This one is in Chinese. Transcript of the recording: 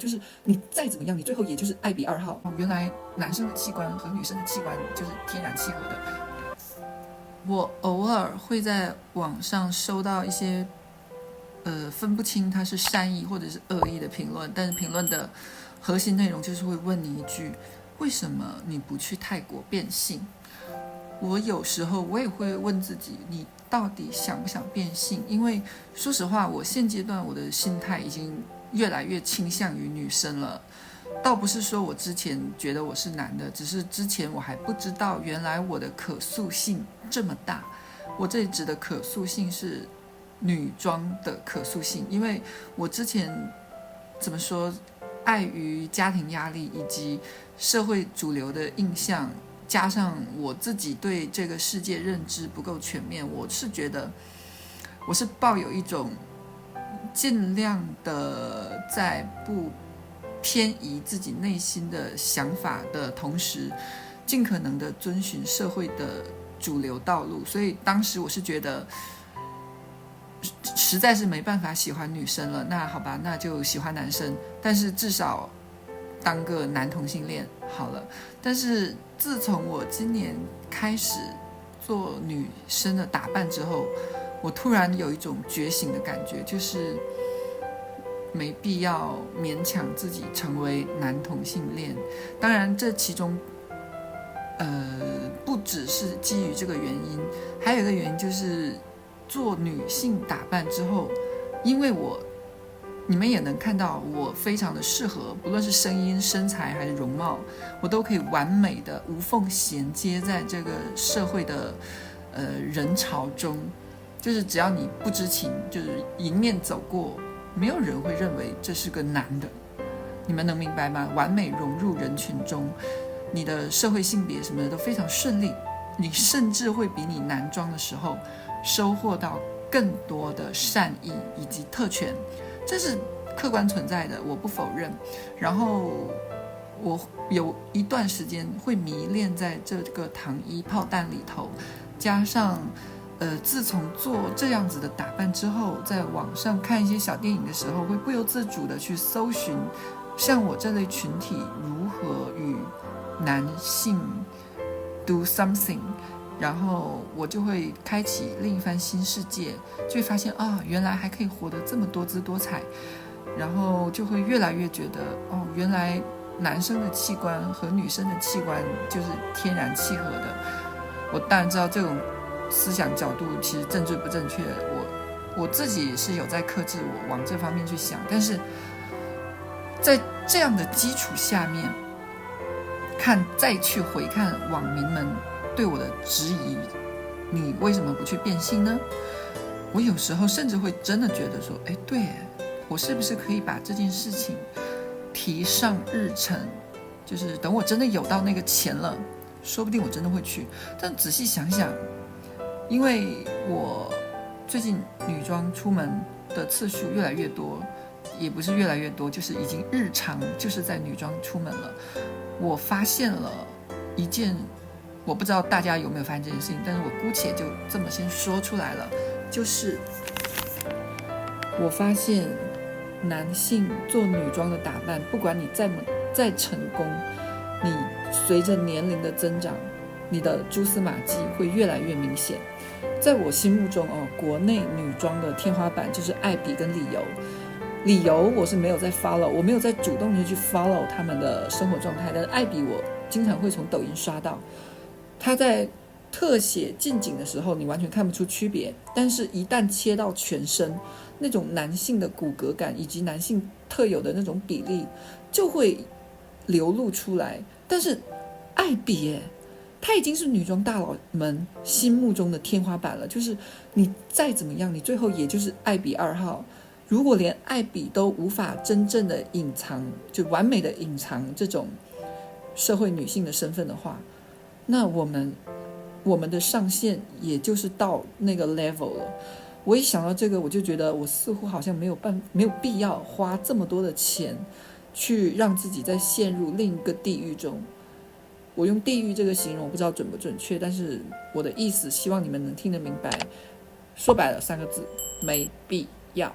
就是你再怎么样，你最后也就是爱比2号。原来男生的器官和女生的器官就是天然契合的。我偶尔会在网上收到一些分不清它是善意或者是恶意的评论，但是评论的核心内容就是会问你一句：为什么你不去泰国变性？我有时候我也会问自己，你到底想不想变性？因为说实话，我现阶段我的心态已经越来越倾向于女生了。倒不是说我之前觉得我是男的，只是之前我还不知道原来我的可塑性这么大。我这里指的可塑性是女装的可塑性，因为我之前怎么说，碍于家庭压力以及社会主流的印象，加上我自己对这个世界认知不够全面，我是觉得我是抱有一种尽量的在不偏移自己内心的想法的同时，尽可能的遵循社会的主流道路。所以当时我是觉得实在是没办法喜欢女生了，那好吧，那就喜欢男生，但是至少当个男同性恋好了。但是自从我今年开始做女生的打扮之后，我突然有一种觉醒的感觉，就是没必要勉强自己成为男同性恋。当然这其中不只是基于这个原因，还有一个原因就是做女性打扮之后，因为你们也能看到我非常的适合，不论是声音、身材还是容貌，我都可以完美的无缝衔接在这个社会的人潮中，就是只要你不知情，就是迎面走过，没有人会认为这是个男的。你们能明白吗？完美融入人群中，你的社会性别什么的都非常顺利，你甚至会比你男装的时候收获到更多的善意以及特权，这是客观存在的，我不否认。然后我有一段时间会迷恋在这个糖衣炮弹里头，加上自从做这样子的打扮之后，在网上看一些小电影的时候，会不由自主的去搜寻像我这类群体如何与男性 do something， 然后我就会开启另一番新世界，就会发现原来还可以活得这么多姿多彩，然后就会越来越觉得原来男生的器官和女生的器官就是天然契合的。我当然知道这种思想角度其实政治不正确，我自己是有在克制我往这方面去想，但是在这样的基础下面再去回看网民们对我的质疑，你为什么不去变性呢？我有时候甚至会真的觉得说，对，我是不是可以把这件事情提上日程，就是等我真的有到那个钱了，说不定我真的会去。但仔细想想，因为我最近女装出门的次数越来越多，也不是越来越多，就是已经日常就是在女装出门了。我发现了一件，我不知道大家有没有发现这件事情，但是我姑且就这么先说出来了，就是我发现男性做女装的打扮，不管你再成功，你随着年龄的增长，你的蛛丝马迹会越来越明显。在我心目中国内女装的天花板就是艾比跟理由我是没有在 follow， 我没有在主动的去 follow 他们的生活状态，但是艾比我经常会从抖音刷到，他在特写近景的时候你完全看不出区别，但是一旦切到全身，那种男性的骨骼感以及男性特有的那种比例就会流露出来。但是艾比他已经是女装大佬们心目中的天花板了，就是你再怎么样，你最后也就是艾比2号。如果连艾比都无法真正的隐藏，就完美的隐藏这种社会女性的身份的话，那我们的上限也就是到那个 level 了。我一想到这个，我就觉得我似乎好像没有必要花这么多的钱去让自己再陷入另一个地狱中。我用地狱这个形容我不知道准不准确，但是我的意思希望你们能听得明白。说白了3个字，没必要。